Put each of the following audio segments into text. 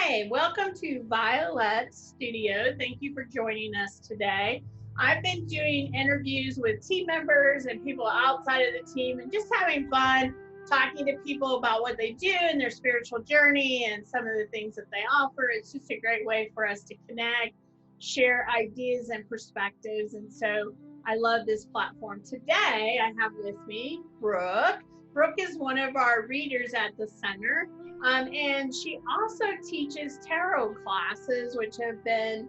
Hi, welcome to Vialet Studio. Thank you for joining us today. I've been doing interviews with team members and people outside of the team and just having fun talking to people about what they do in their spiritual journey and some of the things that they offer. It's just a great way for us to connect, share ideas and perspectives. And so I love this platform. Today, I have with me Brooke. Brooke is one of our readers at the center. And she also teaches tarot classes, which have been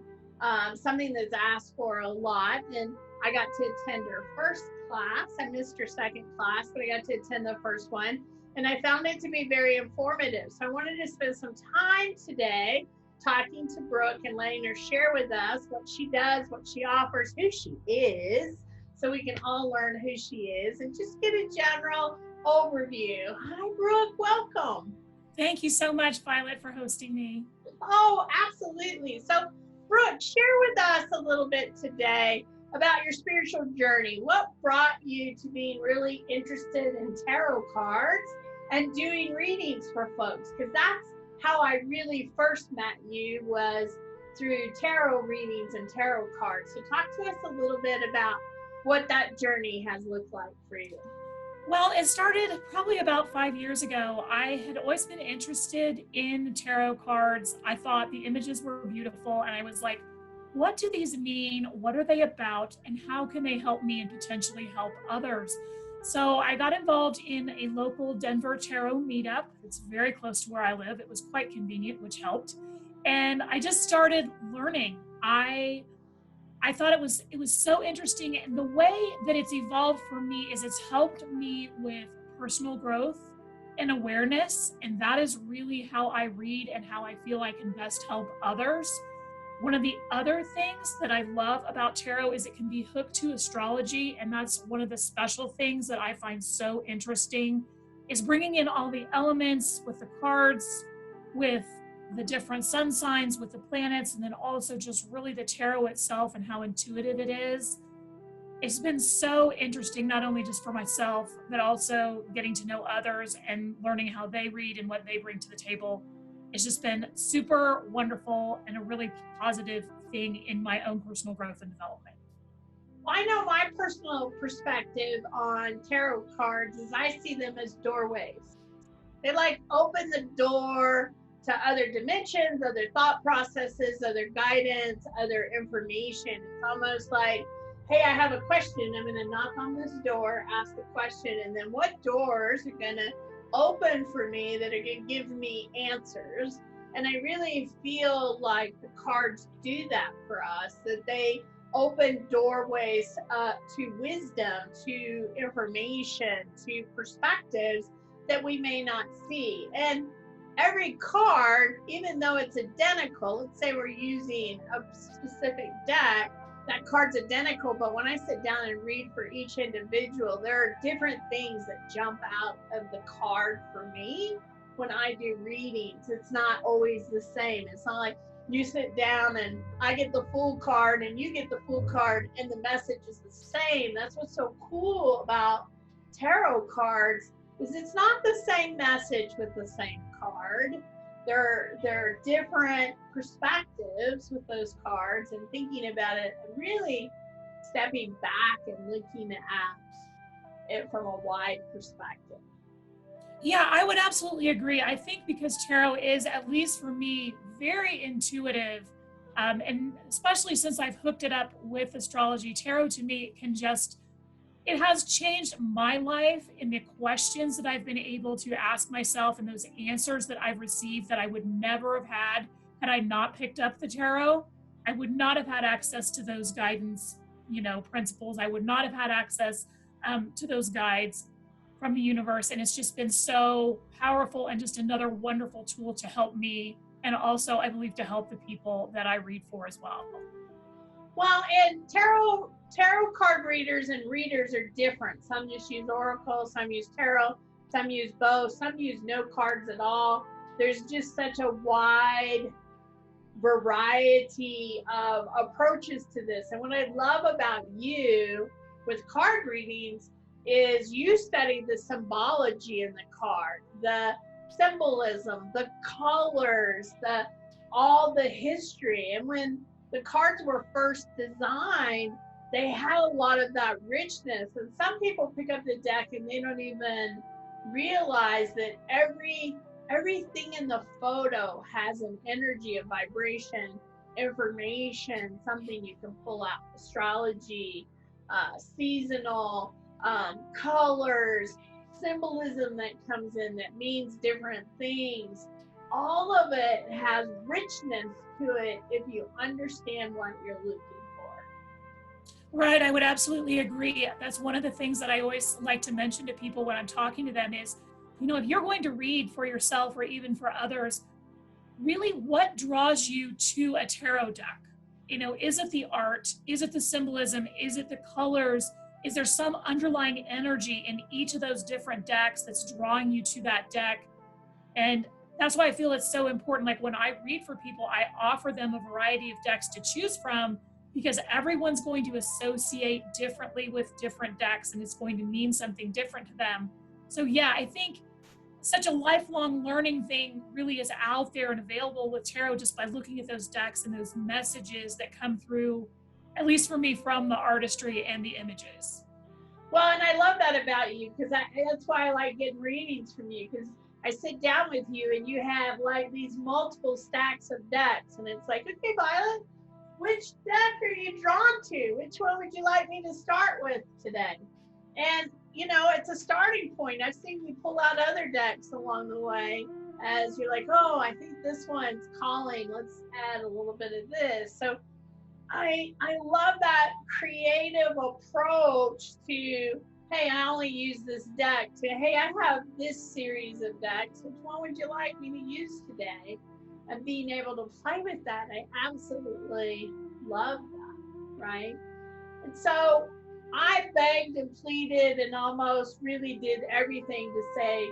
something that's asked for a lot. And I got to attend her first class. I missed her second class, but I got to attend the first one. And I found it to be very informative. So I wanted to spend some time today talking to Brooke and letting her share with us what she does, what she offers, who she is, so we can all learn who she is and just get a general overview. Hi, Brooke, welcome. Thank you so much, Violet, for hosting me. Oh, absolutely. So, Brooke, share with us a little bit today about your spiritual journey. What brought you to being really interested in tarot cards and doing readings for folks? Because that's how I really first met you, was through tarot readings and tarot cards. So talk to us a little bit about what that journey has looked like for you. Well, it started probably about 5 years ago. I had always been interested in tarot cards. I thought the images were beautiful, and I was like, what do these mean? What are they about? And how can they help me and potentially help others? So I got involved in a local Denver tarot meetup. It's very close to where I live. It was quite convenient, which helped. And I just started learning. I thought it was so interesting. And the way that it's evolved for me is it's helped me with personal growth and awareness. And that is really how I read and how I feel I can best help others. One of the other things that I love about tarot is it can be hooked to astrology. And that's one of the special things that I find so interesting, is bringing in all the elements with the cards, with the different sun signs, with the planets, and then also just really the tarot itself and how intuitive it is. It's been so interesting, not only just for myself, but also getting to know others and learning how they read and what they bring to the table. It's just been super wonderful and a really positive thing in my own personal growth and development. Well, I know my personal perspective on tarot cards is I see them as doorways. They like open the door to other dimensions, other thought processes, other guidance, other information. It's almost like, hey, I have a question. I'm going to knock on this door, ask the question, and then what doors are going to open for me that are going to give me answers? And I really feel like the cards do that for us, that they open doorways to wisdom, to information, to perspectives that we may not see. And every card, even though it's identical, let's say we're using a specific deck, that card's identical, but when I sit down and read for each individual, there are different things that jump out of the card for me when I do readings. It's not always the same. It's not like you sit down and I get the full card and you get the full card and the message is the same. That's what's so cool about tarot cards, is it's not the same message with the same card. There are different perspectives with those cards, and thinking about it and really stepping back and looking at it from a wide perspective. Yeah, I would absolutely agree. I think because tarot is, at least for me, very intuitive, and especially since I've hooked it up with astrology, tarot to me it has changed my life in the questions that I've been able to ask myself and those answers that I've received that I would never have had I not picked up the tarot. I would not have had access to those guidance, principles. I would not have had access to those guides from the universe. And it's just been so powerful and just another wonderful tool to help me. And also, I believe, to help the people that I read for as well. Well, and tarot card readers and readers are different. Some just use oracle, some use tarot, some use both, some use no cards at all. There's just such a wide variety of approaches to this. And what I love about you with card readings is you study the symbology in the card, the symbolism, the colors, the all the history. And when the cards were first designed, they had a lot of that richness. And some people pick up the deck and they don't even realize that everything in the photo has an energy, a vibration, information, something you can pull out, astrology, seasonal, colors, symbolism that comes in that means different things. All of it has richness to it if you understand what you're looking for. Right, I would absolutely agree. That's one of the things that I always like to mention to people when I'm talking to them is, you know, if you're going to read for yourself or even for others, really what draws you to a tarot deck? You know, is it the art? Is it the symbolism? Is it the colors? Is there some underlying energy in each of those different decks that's drawing you to that deck? And that's why I feel it's so important. Like when I read for people, I offer them a variety of decks to choose from, because everyone's going to associate differently with different decks and it's going to mean something different to them. So yeah, I think such a lifelong learning thing really is out there and available with tarot just by looking at those decks and those messages that come through, at least for me, from the artistry and the images. Well, and I love that about you, because that's why I like getting readings from you, because I sit down with you and you have like these multiple stacks of decks, and it's like, okay, Violet, which deck are you drawn to? Which one would you like me to start with today? And, you know, it's a starting point. I've seen you pull out other decks along the way as you're like, oh, I think this one's calling. Let's add a little bit of this. So I love that creative approach to, hey, I only use this deck, to, hey, I have this series of decks. Which one would you like me to use today? And being able to play with that, I absolutely love that, right? And so I begged and pleaded and almost really did everything to say,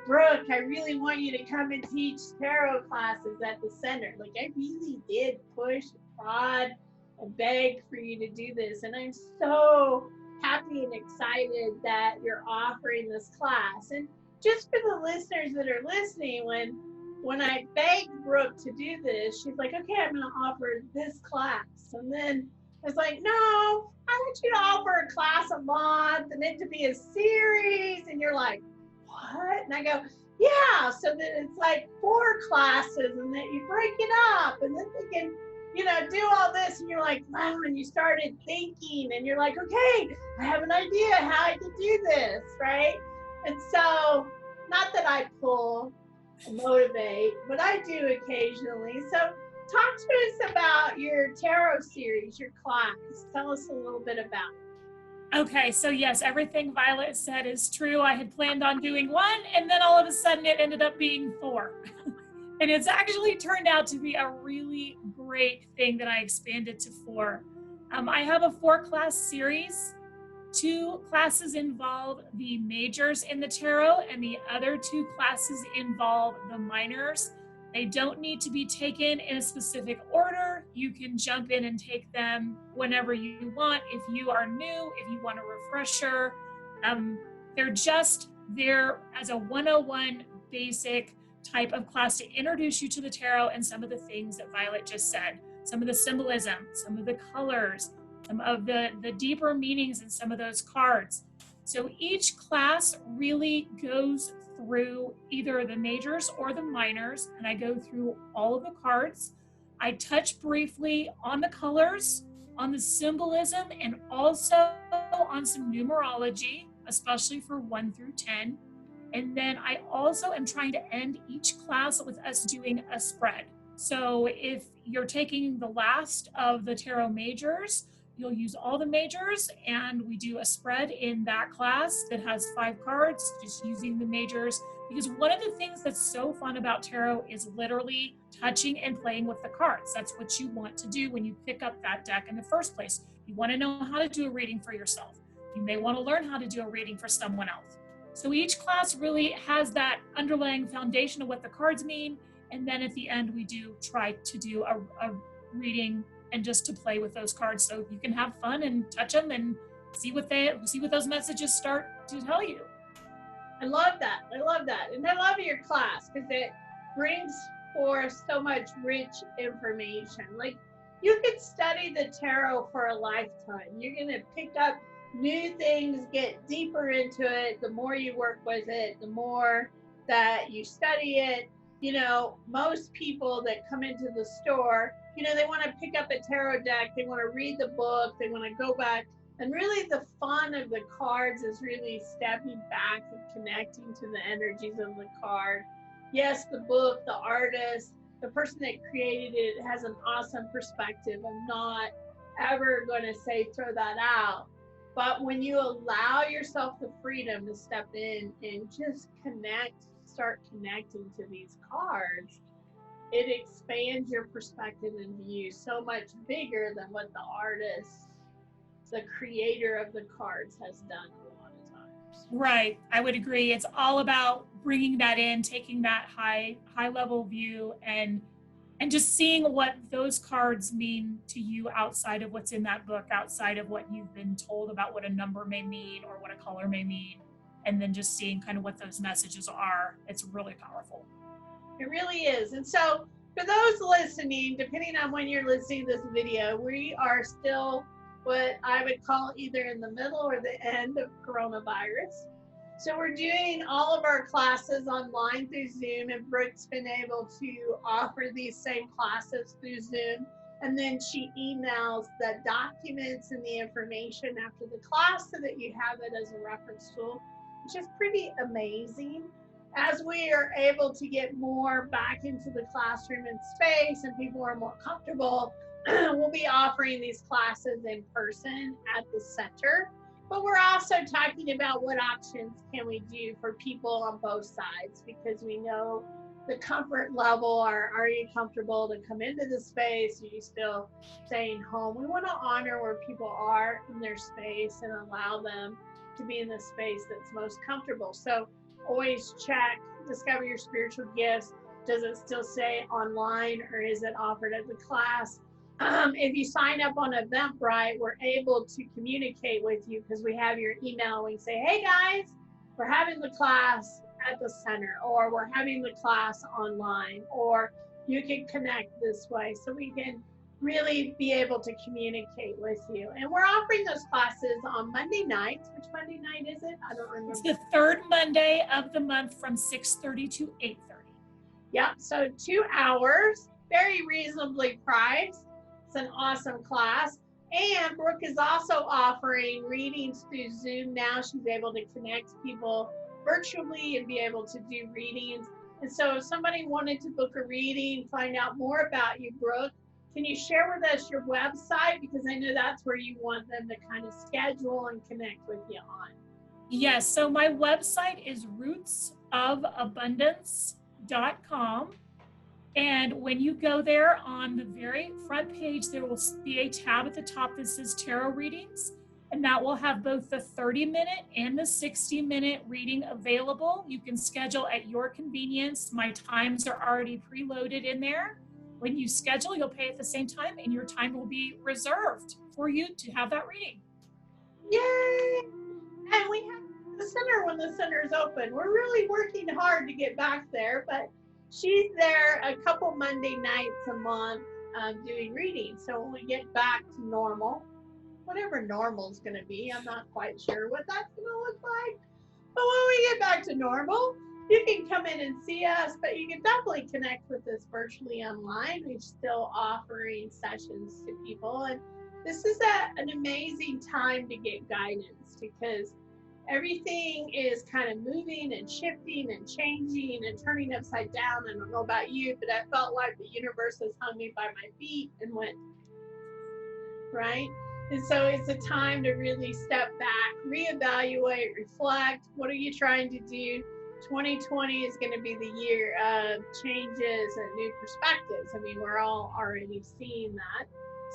Brooke, I really want you to come and teach tarot classes at the center. Like I really did push, prod, and beg for you to do this. And I'm so happy and excited that you're offering this class. And just for the listeners that are listening, when I begged Brooke to do this, she's like, okay, I'm going to offer this class. And then I was like, no, I want you to offer a class a month and it to be a series. And you're like, what? And I go, yeah, so that it's like 4 classes and that you break it up and then they can, you know, do all this. And you're like, wow, and you started thinking and you're like, okay, I have an idea how I could do this, right? And so, not that I pull and motivate, but I do occasionally. So talk to us about your tarot series, your class. Tell us a little bit about it. Okay, so yes, everything Violet said is true. I had planned on doing 1, and then all of a sudden it ended up being 4. And it's actually turned out to be a really great thing that I expanded to 4. I have a 4-class series. 2 classes involve the majors in the tarot, and the other 2 classes involve the minors. They don't need to be taken in a specific order. You can jump in and take them whenever you want. If you are new, if you want a refresher, they're just there as a 101 basic type of class to introduce you to the tarot and some of the things that Violet just said, some of the symbolism, some of the colors, some of the deeper meanings in some of those cards. So each class really goes through either the majors or the minors, and I go through all of the cards. I touch briefly on the colors, on the symbolism, and also on some numerology, especially for 1 through 10. And then I also am trying to end each class with us doing a spread. So if you're taking the last of the tarot majors, you'll use all the majors, and we do a spread in that class that has 5 cards, just using the majors. Because one of the things that's so fun about tarot is literally touching and playing with the cards. That's what you want to do when you pick up that deck in the first place. You want to know how to do a reading for yourself. You may want to learn how to do a reading for someone else. So each class really has that underlying foundation of what the cards mean. And then at the end, we do try to do a reading and just to play with those cards so you can have fun and touch them and see what those messages start to tell you. I love that. I love that. And I love your class because it brings for so much rich information. Like, you could study the tarot for a lifetime. You're going to pick up new things, get deeper into it. The more you work with it, the more that you study it. You know, most people that come into the store, you know, they want to pick up a tarot deck, they want to read the book, they want to go back. And really the fun of the cards is really stepping back and connecting to the energies of the card. Yes, the book, the artist, the person that created it has an awesome perspective. I'm not ever going to say throw that out. But when you allow yourself the freedom to step in and just start connecting to these cards, it expands your perspective and view so much bigger than what the artist, the creator of the cards, has done a lot of times. Right. I would agree. It's all about bringing that in, taking that high level view and just seeing what those cards mean to you outside of what's in that book, outside of what you've been told about what a number may mean or what a color may mean, and then just seeing kind of what those messages are. It's really powerful. It really is. And so for those listening, depending on when you're listening to this video, we are still what I would call either in the middle or the end of coronavirus. So we're doing all of our classes online through Zoom, and Brooke's been able to offer these same classes through Zoom. And then she emails the documents and the information after the class so that you have it as a reference tool, which is pretty amazing. As we are able to get more back into the classroom and space and people are more comfortable, we'll be offering these classes in person at the center. But we're also talking about what options can we do for people on both sides, because we know the comfort level. Are you comfortable to come into the space? Are you still staying home? We want to honor where people are in their space and allow them to be in the space that's most comfortable. So always check, discover your spiritual gifts. Does it still say online or is it offered at the class? If you sign up on Eventbrite, we're able to communicate with you because we have your email. We say, hey guys, we're having the class at the center, or we're having the class online, or you can connect this way. So we can really be able to communicate with you. And we're offering those classes on Monday nights. Which Monday night is it? I don't remember. It's the third Monday of the month from 6:30 to 8:30. Yep, so 2 hours, very reasonably priced. It's an awesome class. And Brooke is also offering readings through Zoom now. She's able to connect people virtually and be able to do readings. And so if somebody wanted to book a reading, find out more about you, Brooke, can you share with us your website? Because I know that's where you want them to kind of schedule and connect with you on. Yes, so my website is rootsofabundance.com. And when you go there, on the very front page, there will be a tab at the top that says Tarot Readings, and that will have both the 30-minute and the 60-minute reading available. You can schedule at your convenience. My times are already preloaded in there. When you schedule, you'll pay at the same time, and your time will be reserved for you to have that reading. Yay! And we have the center when the center is open. We're really working hard to get back there, but she's there a couple Monday nights a month doing readings. So when we get back to normal, whatever normal is going to be, I'm not quite sure what that's going to look like. But when we get back to normal, you can come in and see us, but you can definitely connect with us virtually online. We're still offering sessions to people. And this is an amazing time to get guidance, because everything is kind of moving and shifting and changing and turning upside down. I don't know about you, but I felt like the universe has hung me by my feet and went, right? And so it's a time to really step back, reevaluate, reflect. What are you trying to do? 2020 is going to be the year of changes and new perspectives. I mean, we're all already seeing that.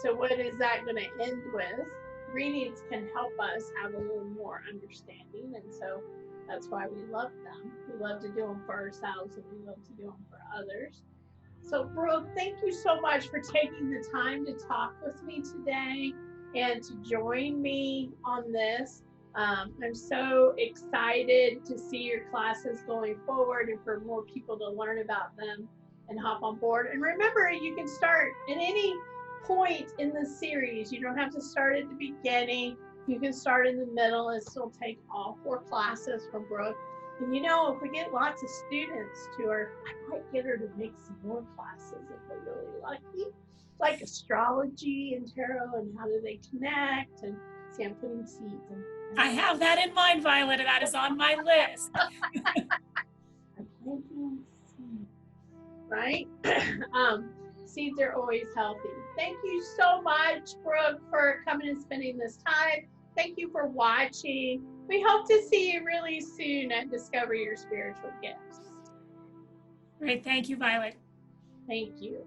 So what is that going to end with? Readings can help us have a little more understanding, and so that's why we love them. We love to do them for ourselves, and we love to do them for others. So Brooke, thank you so much for taking the time to talk with me today and to join me on this. I'm so excited to see your classes going forward and for more people to learn about them. and hop on board. And remember, you can start at any point in the series. You don't have to start at the beginning. You can start in the middle and still take all 4 classes from Brooke. And if we get lots of students to her, I might get her to make some more classes if we're really lucky, like astrology and tarot and how do they connect. And see, I'm putting seeds in. I have that in mind, Violet, and that is on my list. I'm planting seeds, right? Seeds are always healthy. Thank you so much, Brooke, for coming and spending this time. Thank you for watching. We hope to see you really soon at Discover Your Spiritual Gifts. Great. Thank you, Violet. Thank you.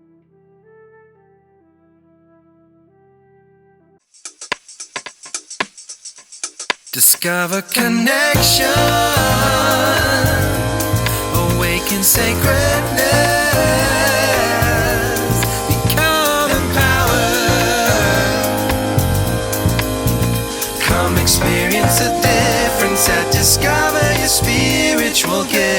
Discover connection, awaken sacredness, become empowered. Come experience the difference at Discover Your Spiritual Gifts.